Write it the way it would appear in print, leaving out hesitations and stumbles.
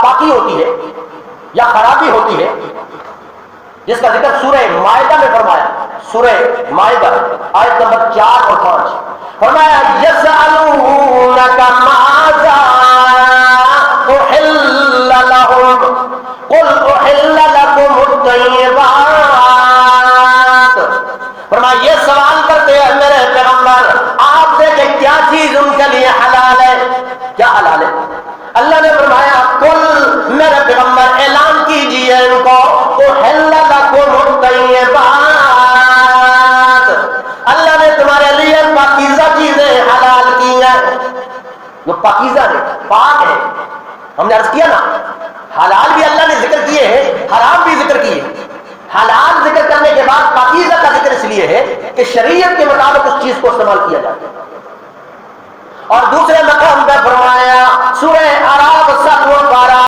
پاکی ہوتی ہے یا خرابی ہوتی ہے، جس کا ذکر سورہ مائدہ میں فرمایا، سورہ مائدہ آیت نمبر 4 اور 5، فرمایا یسألونک ماذا احل لهم قل احل لكم الطیبات، فرمایا یہ سوال کرتے ہیں میرے پیغمبر آپ سے کہ کیا چیز ان کے لیے حلال ہے، کیا حلال ہے؟ اللہ نے فرمایا قل میرے پیغمبر اعلان کیجئے ان کو احل لکم الطیبات، اللہ نے تمہارے لیے پاکیزہ چیزیں حلال کی ہیں، جو پاکیزہ ہے، پاک ہے۔ ہم نے عرض کیا نا حلال بھی اللہ نے ذکر کیے ہیں، حرام بھی ذکر کیے ہیں۔ حلال ذکر کرنے کے بعد پاکیزہ کا ذکر اس لیے ہے کہ شریعت کے مطابق اس چیز کو استعمال کیا جاتا ہے۔ اور دوسرے مقام پہ فرمایا سورہ اعراف 7 و 12